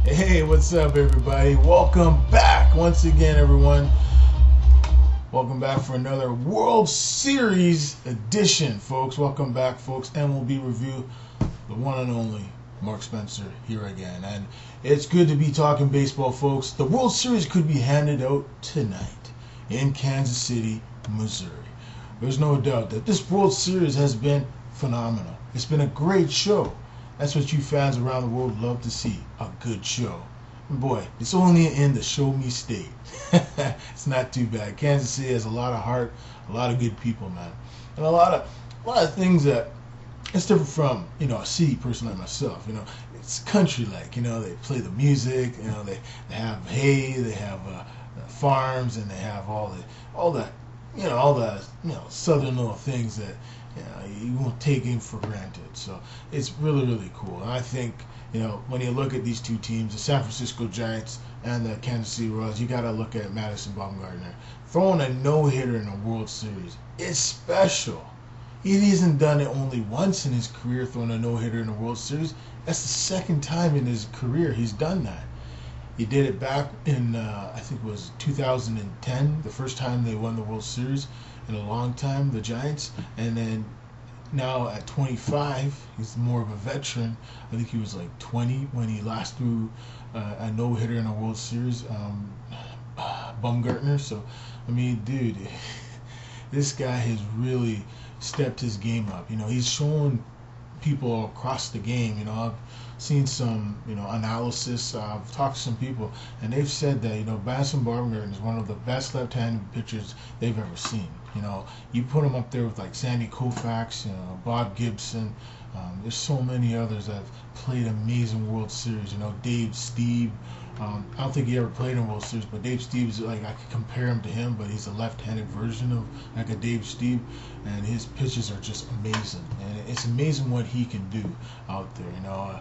Hey, what's up, everybody? Welcome back once again, everyone. Welcome back for another World Series edition, folks. Welcome back, folks. MLB review, the one and only Mark Spencer here again. And it's good to be talking baseball, folks. The World Series could be handed out tonight in Kansas City, Missouri. There's no doubt that this World Series has been phenomenal. It's been a great show. That's what you fans around the world love to see, a good show. And boy, it's only in the show me state. It's not too bad. Kansas City has a lot of heart, a lot of good people, man. And a lot of things that it's different from, a city person like myself. It's country like, they play the music, they have hay, they have farms, and they have all the southern little things that you won't take in for granted. So it's really, really cool. And I think, when you look at these two teams, the San Francisco Giants and the Kansas City Royals, you got to look at Madison Bumgarner. Throwing a no-hitter in a World Series is special. He hasn't done it only once in his career, throwing a no-hitter in a World Series. That's the second time in his career he's done that. He did it back in, I think it was 2010, the first time they won the World Series in a long time, the Giants. And then now at 25, he's more of a veteran. I think he was like 20 when he last threw a no-hitter in a World Series, Bumgartner. So, I mean, dude, this guy has really stepped his game up. He's shown people across the game. I've seen some, analysis. I've talked to some people, and they've said that, Madison Bumgarner is one of the best left-handed pitchers they've ever seen. You put him up there with like Sandy Koufax, Bob Gibson. There's so many others that have played amazing World Series. Dave Steve. I don't think he ever played in World Series, but Dave Steve's like I could compare him to him, but he's a left-handed version of like a Dave Steve, and his pitches are just amazing, and it's amazing what he can do out there.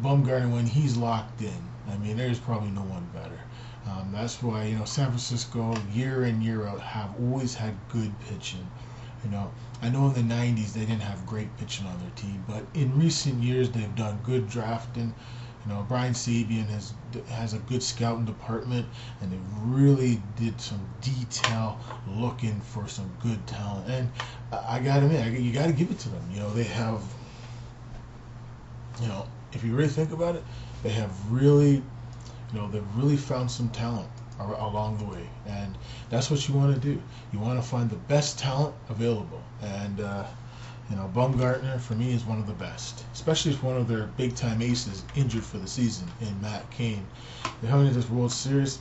Bumgarner, when he's locked in, I mean, there's probably no one better. That's why San Francisco year in year out have always had good pitching. I know in the '90s they didn't have great pitching on their team, but in recent years they've done good drafting. Brian Sabian has a good scouting department, and they really did some detail looking for some good talent. And I got to admit, you got to give it to them. They have, if you really think about it, they have really, they've really found some talent along the way, and that's what you want to do. You want to find the best talent available, and Bumgarner for me is one of the best, especially if one of their big-time aces injured for the season in Matt Cain. They're coming to this World Series.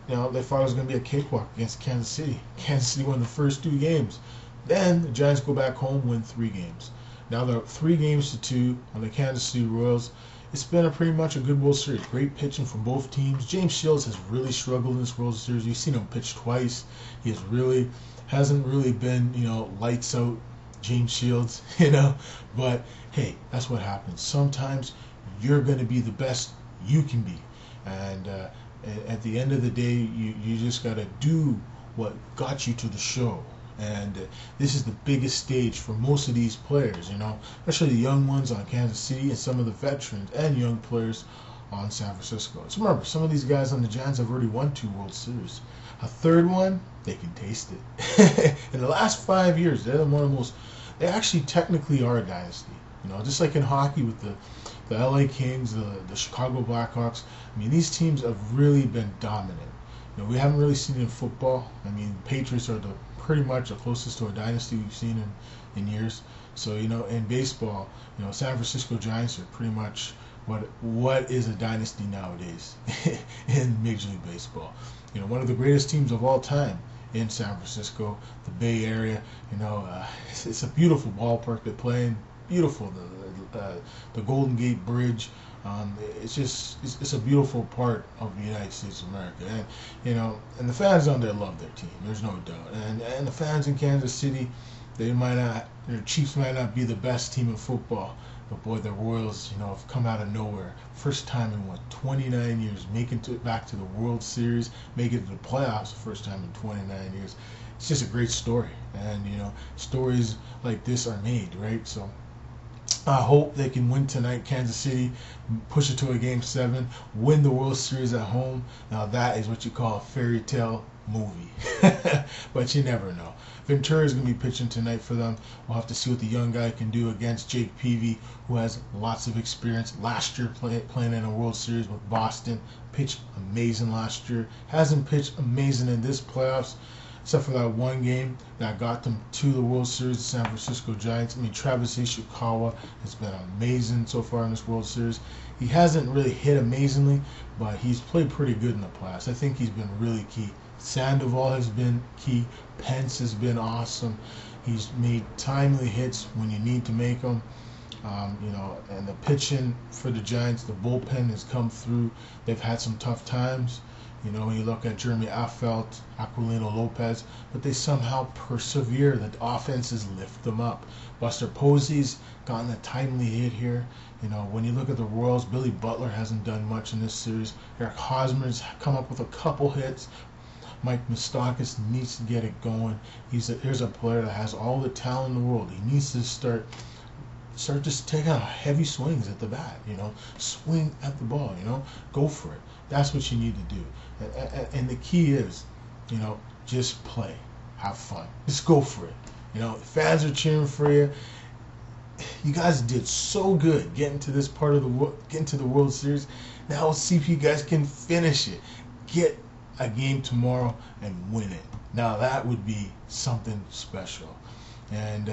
They thought it was going to be a cakewalk against Kansas City. Kansas City won the first two games. Then the Giants go back home, win three games. Now they're 3-2 on the Kansas City Royals. It's been pretty much a good World Series. Great pitching from both teams. James Shields has really struggled in this World Series. You've seen him pitch twice. He hasn't really been, lights out James Shields, But hey, that's what happens. Sometimes you're going to be the best you can be. And at the end of the day, you just got to do what got you to the show. And this is the biggest stage for most of these players, especially the young ones on Kansas City and some of the veterans and young players on San Francisco. So remember, some of these guys on the Giants have already won 2 World Series. A third one, they can taste it. In the last 5 years, they actually technically are a dynasty. Just like in hockey with the LA Kings, the Chicago Blackhawks. I mean, these teams have really been dominant. We haven't really seen it in football. I mean, Patriots are pretty much the closest to a dynasty we've seen in years. So, in baseball, San Francisco Giants are pretty much what is a dynasty nowadays in Major League Baseball. One of the greatest teams of all time in San Francisco, the Bay Area. It's a beautiful ballpark to play in. Beautiful, the Golden Gate Bridge. It's a beautiful part of the United States of America, and the fans down there love their team. There's no doubt, and the fans in Kansas City, their Chiefs might not be the best team in football, but boy, the Royals, have come out of nowhere. First time in 29 years, making it back to the World Series, making it to the playoffs, the first time in 29 years. It's just a great story, and stories like this are made, right? So I hope they can win tonight. Kansas City, push it to a game 7, win the World Series at home. Now that is what you call a fairy tale movie. But you never know. Ventura is going to be pitching tonight for them. We'll have to see what the young guy can do against Jake Peavy, who has lots of experience. Last year playing in a World Series with Boston. Pitched amazing last year. Hasn't pitched amazing in this playoffs, except for that one game that got them to the World Series, the San Francisco Giants. I mean, Travis Ishikawa has been amazing so far in this World Series. He hasn't really hit amazingly, but he's played pretty good in the playoffs. I think he's been really key. Sandoval has been key. Pence has been awesome. He's made timely hits when you need to make them. And the pitching for the Giants, the bullpen has come through. They've had some tough times. When you look at Jeremy Affeldt, Aquilino Lopez, but they somehow persevere. The offenses lift them up. Buster Posey's gotten a timely hit here. When you look at the Royals, Billy Butler hasn't done much in this series. Eric Hosmer's come up with a couple hits. Mike Moustakas needs to get it going. Here's a player that has all the talent in the world. He needs to start just taking out heavy swings at the bat. Swing at the ball. Go for it. That's what you need to do. And the key is, just play, have fun, just go for it. Fans are cheering for you. You guys did so good getting to this part of getting to the World Series. Now we'll see if you guys can finish it. Get a game tomorrow and win it. Now that would be something special. And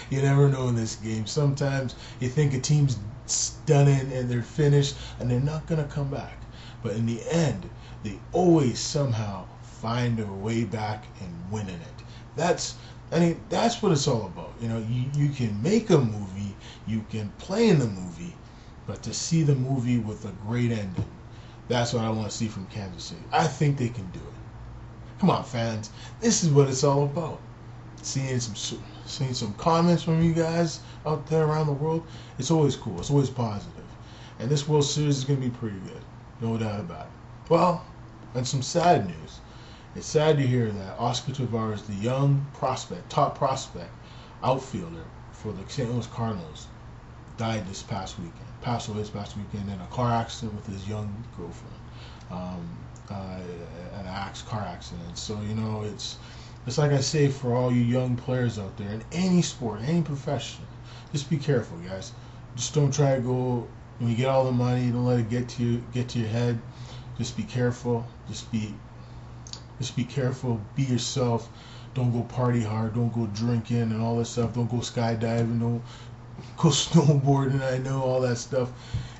you never know in this game. Sometimes you think a team's done it and they're finished and they're not going to come back. But in the end, they always somehow find a way back and winning it. That's what it's all about. You can make a movie, you can play in the movie, but to see the movie with a great ending, that's what I want to see from Kansas City. I think they can do it. Come on, fans. This is what it's all about. Seeing some comments from you guys out there around the world, it's always cool. It's always positive. And this World Series is going to be pretty good. No doubt about it. Well, and some sad news. It's sad to hear that Oscar Taveras, the young prospect, top prospect, outfielder for the St. Louis Cardinals, died this past weekend. Passed away this past weekend in a car accident with his young girlfriend. An car accident. So, it's like I say for all you young players out there in any sport, any profession, just be careful, guys. Just don't try to go. When you get all the money, don't let it get to your head. Just be careful. Just be careful. Be yourself. Don't go party hard. Don't go drinking and all that stuff. Don't go skydiving. Don't go snowboarding. I know all that stuff.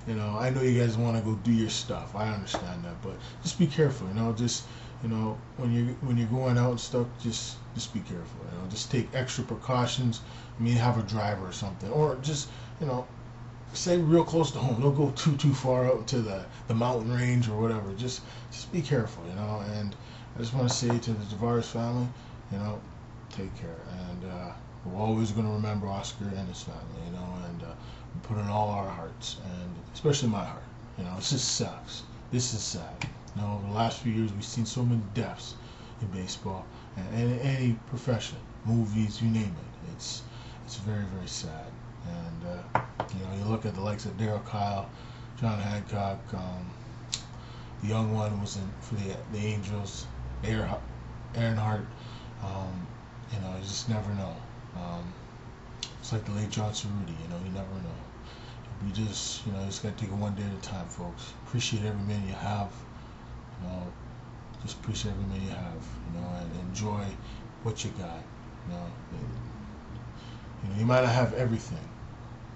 I know you guys want to go do your stuff. I understand that, but just be careful. When you're going out and stuff, just be careful. Just take extra precautions. Have a driver or something, or just stay real close to home. Don't go too far out to the mountain range or whatever. Just be careful, And I just want to say to the Taveras family, take care. And we're always going to remember Oscar and his family, and we put in all our hearts, and especially my heart. It just sucks. This is sad. Over the last few years, we've seen so many deaths in baseball and in any profession, movies, you name it. It's very, very sad. And you look at the likes of Darryl Kyle, John Hancock, the young one was in for the Angels, Aaron Hart. You just never know. It's like the late John Cerruti. You never know. We just gotta take it one day at a time, folks. Appreciate every minute you have. Just appreciate every minute you have. And enjoy what you got. You might not have everything,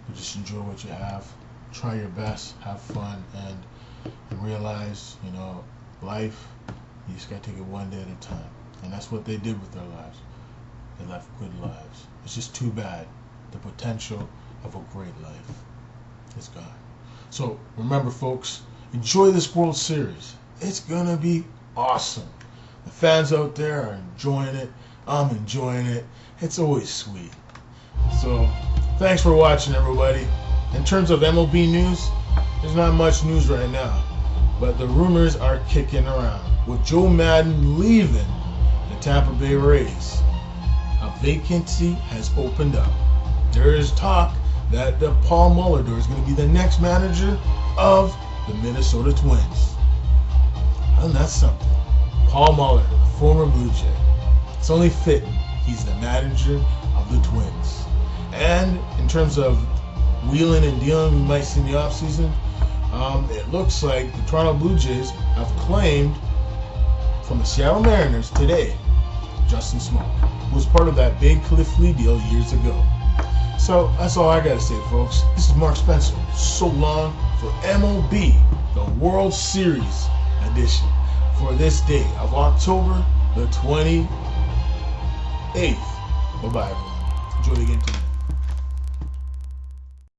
but just enjoy what you have. Try your best, have fun, and realize, life, you just gotta take it one day at a time. And that's what they did with their lives. They left good lives. It's just too bad the potential of a great life is gone. So remember, folks, enjoy this World Series. It's gonna be awesome. The fans out there are enjoying it. I'm enjoying it. It's always sweet. So thanks for watching, everybody. In terms of MLB news, there's not much news right now, but the rumors are kicking around. With Joe Madden leaving the Tampa Bay Rays, a vacancy has opened up. There is talk that Paul Molitor is going to be the next manager of the Minnesota Twins. And that's something. Paul Molitor, the former Blue Jay. It's only fitting he's the manager of the Twins. And in terms of wheeling and dealing we might see in the offseason, it looks like the Toronto Blue Jays have claimed from the Seattle Mariners today Justin Smoak, who was part of that big Cliff Lee deal years ago. So that's all I got to say, folks. This is Mark Spencer. So long for MLB, the World Series edition, for this day of October the 28th. Bye-bye, everyone. Enjoy the game.